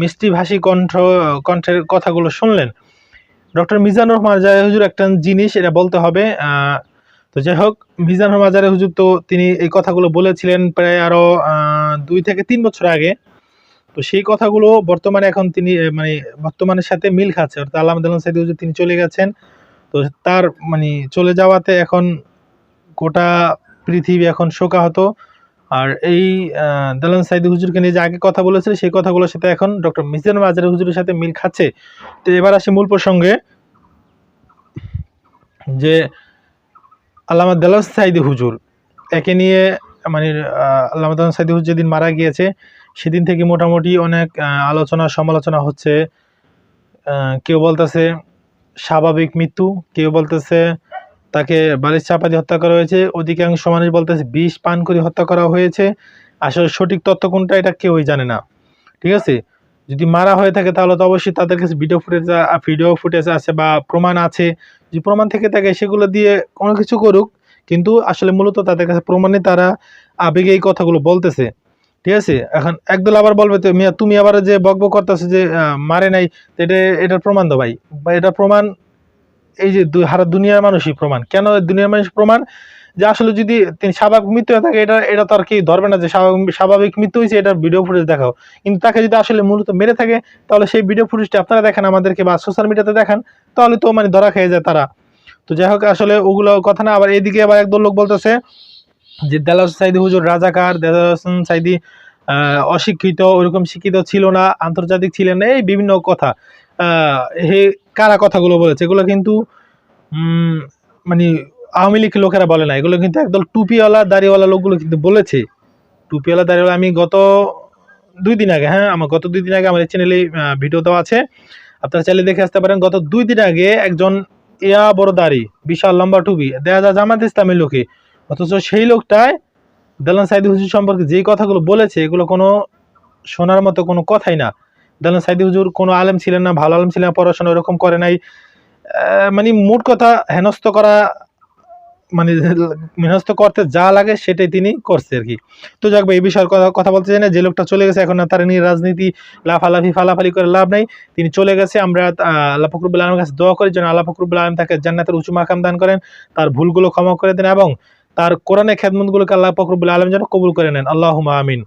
মিষ্টি ভাষী কণ্ঠের কথাগুলো শুনলেন। ডক্টর মিজানুর মাজারে হুজুর একটা জিনিস এটা বলতে হবে। তো যাই হোক, মিজানুর মাজারে হুজুর তো তিনি এই কথাগুলো বলেছিলেন প্রায় আরও 2 থেকে 3 বছর আগে। তো সেই কথাগুলো বর্তমানে এখন তিনি মানে বর্তমানের সাথে মিল খাচ্ছে। অর্থাৎ আল্লামা দেলোয়ার সাঈদী হুজুর তিনি চলে গেছেন। তো তার মানে চলে যাওয়াতে এখন গোটা পৃথিবী এখন শোকাহত। আর এই দেলোয়ার সাঈদী হুজুরকে নিয়ে যে আগে কথা বলেছিল সেই কথাগুলোর সাথে এখন ডক্টর মিজানুর মাজারে হুজুরের সাথে মিল খাচ্ছে। তো এবার আসি মূল প্রসঙ্গে, যে আল্লামা দেলোয়ার সাঈদী হুজুর একে নিয়ে মানে আল্লামা দেলোয়ার সাঈদী হুজুর যেদিন মারা গিয়েছে সেদিন থেকে মোটামুটি অনেক আলোচনা সমালোচনা হচ্ছে। কেউ বলতেছে স্বাভাবিক মৃত্যু, কেউ বলতেছে তাকে বালিশ চাপা দিয়ে হত্যা করা হয়েছে, অধিকাংশ মানুষ বলতেছে বিষ পান করে হত্যা করা হয়েছে। আসলে সঠিক তথ্য কোনটা এটা কেউই জানে না। ঠিক আছে, যদি মারা হয়ে থাকে তাহলে তো অবশ্যই তাদের কাছে ভিডিও ফুটেজ আছে বা প্রমাণ আছে। যদি প্রমাণ থেকে থাকে সেগুলো দিয়ে কোনো কিছু করুক, কিন্তু আসলে মূলত তাদের কাছে প্রমাণে তারা আবেগে এই কথাগুলো বলতেছে। ঠিক আছে, এখন একদল আবার বলবে তো মিয়া তুমি আবার যে বকবক করতেছো যে মারে নাই, এটার প্রমাণ দাও ভাই, বা এটার প্রমাণ এই যে সারা দুনিয়ার মানুষই প্রমাণ। কেন দুনিয়ার মানুষ প্রমাণ? যে আসলে যদি তিনি স্বাভাবিক মৃত্যু হয়ে থাকে এটা তো আর কি ধরবে না যে স্বাভাবিক মৃত্যু হয়েছে, এটার ভিডিও ফুটেজ দেখাও। কিন্তু তাকে যদি আসলে মূলত মেরে থাকে তাহলে সেই ভিডিও ফুটেজটা আপনারা দেখেন আমাদেরকে বা সোশ্যাল মিডিয়াতে দেখান, তাহলে তো মানে ধরা খেয়ে যায় তারা। তো যাই হোক, আসলে ওগুলো কথা না। আবার এইদিকে আবার একদল লোক বলতেছে যে দেলোয়ার সাঈদী হুজুর রাজাকার, দেলোয়ার সাঈদী অশিক্ষিত, ওরকম শিক্ষিত ছিল না, আন্তর্জাতিক ছিলেন না, এই বিভিন্ন কথা। কারা কথাগুলো বলেছে এগুলো কিন্তু মানে আওয়ামী লীগ লোকেরা বলে না, এগুলো কিন্তু একদল টুপিওয়ালা দাড়িওয়ালা লোকগুলো কিন্তু বলেছে। টুপিওয়ালা দাড়িওয়ালা আমি গত 2 দিন আগে, আমার গত 2 দিন আগে আমার চ্যানেলে ভিডিও দেওয়া আছে, আপনারা চাইলে দেখে আসতে পারেন। গত 2 দিন আগে একজন বড় দাড়ি বিশাল লম্বা টুপি দেখা যায় জামাত ইসলামের লোকে, অথচ সেই লোকটায় দেলোয়ার সাঈদী হুজুর সম্পর্কে যেই কথাগুলো বলেছে এগুলো কোনো শোনার মতো কোনো কথাই না। দেলোয়ার সাঈদী হুজুর কোনো আলেম ছিলেন না, ভালো আলেম ছিলেন না, পড়াশোনা ওরকম করে নাই। মানে মোট কথা হেনস্থ করা, মানে হেনস্থ করতে যা লাগে সেটাই তিনি করছে আর কি। তো যাক ভাই, এই বিষয়ের কথা বলতে চাই না। যে লোকটা চলে গেছে এখন তার নিয়ে রাজনীতি ফালাফালি করে লাভ নাই। তিনি চলে গেছে, আমরা আল্লাহ পাক রব্বুল আলামিনের কাছে দোয়া করি যেন আল্লাহ পাক রব্বুল আলামিন তাকে জান্নাতের উঁচু মাকাম দান করেন, তার ভুলগুলো ক্ষমা করে দেন এবং তার কোরআনের খেদমতগুলোকে আল্লাহ পাক রব্বুল আলামিন যেন কবুল করে নেন। আল্লাহুম্মা আমিন।